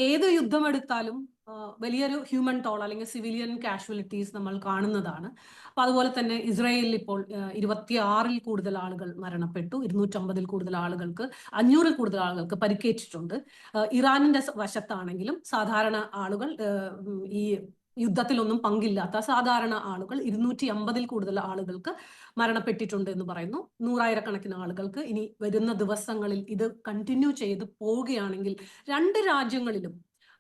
ഏത് യുദ്ധം എടുത്താലും വലിയൊരു ഹ്യൂമൻ ടോൾ അല്ലെങ്കിൽ സിവിലിയൻ കാഷ്വാലിറ്റീസ് നമ്മൾ കാണുന്നതാണ്. അപ്പൊ അതുപോലെ തന്നെ ഇസ്രായേലിൽ ഇപ്പോൾ 26-ൽ കൂടുതൽ ആളുകൾ മരണപ്പെട്ടു, 250-ൽ കൂടുതൽ ആളുകൾക്ക്, 500-ൽ കൂടുതൽ ആളുകൾക്ക് പരിക്കേറ്റിട്ടുണ്ട്. ഇറാനിന്റെ വശത്താണെങ്കിലും സാധാരണ ആളുകൾ, ഈ യുദ്ധത്തിലൊന്നും പങ്കില്ലാത്ത സാധാരണ ആളുകൾ 250-ൽ കൂടുതൽ ആളുകൾക്ക് മരണപ്പെട്ടിട്ടുണ്ട് എന്ന് പറയുന്നു. നൂറായിരക്കണക്കിന് ആളുകൾക്ക് ഇനി വരുന്ന ദിവസങ്ങളിൽ ഇത് കണ്ടിന്യൂ ചെയ്ത് പോവുകയാണെങ്കിൽ രണ്ട് രാജ്യങ്ങളിലും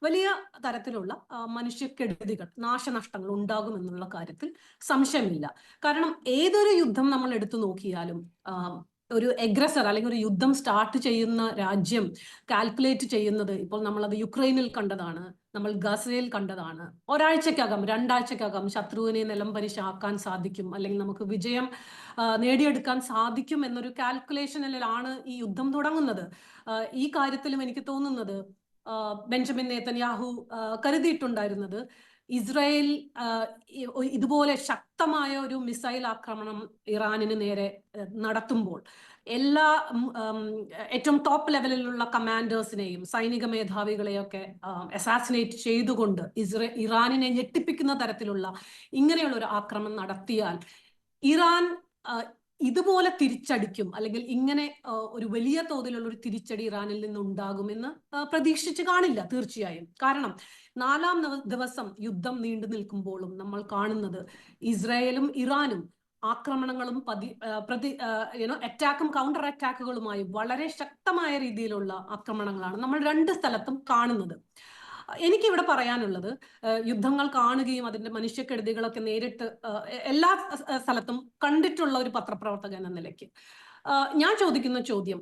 വലിയ തരത്തിലുള്ള മനുഷ്യക്കെടുതികൾ, നാശനഷ്ടങ്ങൾ ഉണ്ടാകുമെന്നുള്ള കാര്യത്തിൽ സംശയമില്ല. കാരണം ഏതൊരു യുദ്ധം നമ്മൾ എടുത്തു നോക്കിയാലും ഒരു എഗ്രസർ അല്ലെങ്കിൽ ഒരു യുദ്ധം സ്റ്റാർട്ട് ചെയ്യുന്ന രാജ്യം കാൽക്കുലേറ്റ് ചെയ്യുന്നത്, ഇപ്പോൾ നമ്മളത് യുക്രൈനിൽ കണ്ടതാണ്, നമ്മൾ ഗസയിൽ കണ്ടതാണ്. ഒരാഴ്ചക്കകം, രണ്ടാഴ്ചക്കകം ശത്രുവിനെ നിലംപരിശാക്കാൻ സാധിക്കും, അല്ലെങ്കിൽ നമുക്ക് വിജയം നേടിയെടുക്കാൻ സാധിക്കും എന്നൊരു കാൽക്കുലേഷനിലാണ് ഈ യുദ്ധം തുടങ്ങുന്നത്. ഈ കാര്യത്തിലും എനിക്ക് തോന്നുന്നത് ബെഞ്ചമിൻ നെതന്യാഹു കരുതിയിട്ടുണ്ടായിരുന്നത് ഇസ്രായേൽ ഇതുപോലെ ശക്തമായ ഒരു മിസൈൽ ആക്രമണം ഇറാനിന് നേരെ നടത്തുമ്പോൾ എല്ലാ ഏറ്റവും ടോപ്പ് ലെവലിലുള്ള കമാൻഡേഴ്സിനെയും സൈനിക മേധാവികളെയൊക്കെ അസാസിനേറ്റ് ചെയ്തുകൊണ്ട് ഇറാനിനെ ഞെട്ടിപ്പിക്കുന്ന തരത്തിലുള്ള ഇങ്ങനെയുള്ള ഒരു ആക്രമണം നടത്തിയാൽ ഇറാൻ ഇതുപോലെ തിരിച്ചടിക്കും, അല്ലെങ്കിൽ ഇങ്ങനെ ഒരു വലിയ തോതിലുള്ള ഒരു തിരിച്ചടി ഇറാനിൽ നിന്ന് ഉണ്ടാകുമെന്ന് പ്രതീക്ഷിച്ച് കാണില്ല തീർച്ചയായും. കാരണം 4-ാം ദിവസം യുദ്ധം നീണ്ടു നിൽക്കുമ്പോഴും നമ്മൾ കാണുന്നത് ഇസ്രായേലും ഇറാനും ആക്രമണങ്ങളും അറ്റാക്കും കൗണ്ടർ അറ്റാക്കുകളുമായി വളരെ ശക്തമായ രീതിയിലുള്ള ആക്രമണങ്ങളാണ് നമ്മൾ രണ്ട് സ്ഥലത്തും കാണുന്നത്. എനിക്കിവിടെ പറയാനുള്ളത്, യുദ്ധങ്ങൾ കാണുകയും അതിന്റെ മനുഷ്യക്കെടുതികളൊക്കെ നേരിട്ട് എല്ലാ സ്ഥലത്തും കണ്ടിട്ടുള്ള ഒരു പത്രപ്രവർത്തകൻ എന്ന നിലയ്ക്ക് ഞാൻ ചോദിക്കുന്ന ചോദ്യം,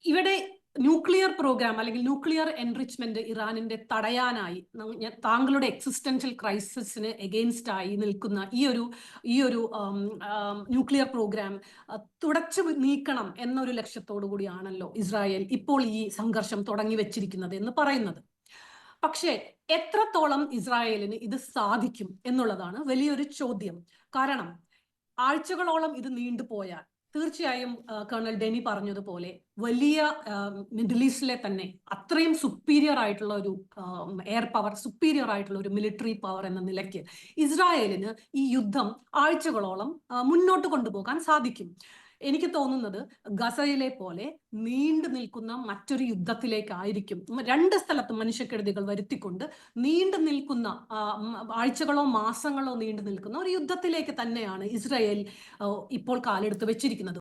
ഇവിടെ ന്യൂക്ലിയർ പ്രോഗ്രാം അല്ലെങ്കിൽ ന്യൂക്ലിയർ എൻറിച്ച്മെന്റ് ഇറാനിന്റെ തടയാനായി താങ്കളുടെ എക്സിസ്റ്റൻഷ്യൽ ക്രൈസിസിന് എഗെയിൻസ്റ്റ് ആയി നിൽക്കുന്ന ഈ ഒരു ന്യൂക്ലിയർ പ്രോഗ്രാം തുടച്ചു നീക്കണം എന്നൊരു ലക്ഷ്യത്തോടു കൂടിയാണല്ലോ ഇസ്രായേൽ ഇപ്പോൾ ഈ സംഘർഷം തുടങ്ങി വെച്ചിരിക്കുന്നത് എന്ന് പറയുന്നത്. പക്ഷേ എത്രത്തോളം ഇസ്രായേലിന് ഇത് സാധിക്കും എന്നുള്ളതാണ് വലിയൊരു ചോദ്യം. കാരണം ആഴ്ചകളോളം ഇത് നീണ്ടുപോയാൽ തീർച്ചയായും കേണൽ ഡെനി പറഞ്ഞതുപോലെ വലിയ മിഡിൽ ഈസ്റ്റിലെ തന്നെ അത്രയും സുപ്പീരിയർ ആയിട്ടുള്ള ഒരു എയർ പവർ, സുപ്പീരിയർ ആയിട്ടുള്ള ഒരു മിലിറ്ററി പവർ എന്ന നിലയ്ക്ക് ഇസ്രായേലിന് ഈ യുദ്ധം ആഴ്ചകളോളം മുന്നോട്ട് കൊണ്ടുപോകാൻ സാധിക്കും. എനിക്ക് തോന്നുന്നത് ഗസയിലെ പോലെ നീണ്ടു നിൽക്കുന്ന മറ്റൊരു യുദ്ധത്തിലേക്കായിരിക്കും, രണ്ട് സ്ഥലത്തും മനുഷ്യക്കെടുതികൾ വരുത്തിക്കൊണ്ട് നീണ്ടു നിൽക്കുന്ന ആഴ്ചകളോ മാസങ്ങളോ നീണ്ടു നിൽക്കുന്ന ഒരു യുദ്ധത്തിലേക്ക് തന്നെയാണ് ഇസ്രായേൽ ഇപ്പോൾ കാലെടുത്ത് വെച്ചിരിക്കുന്നത്.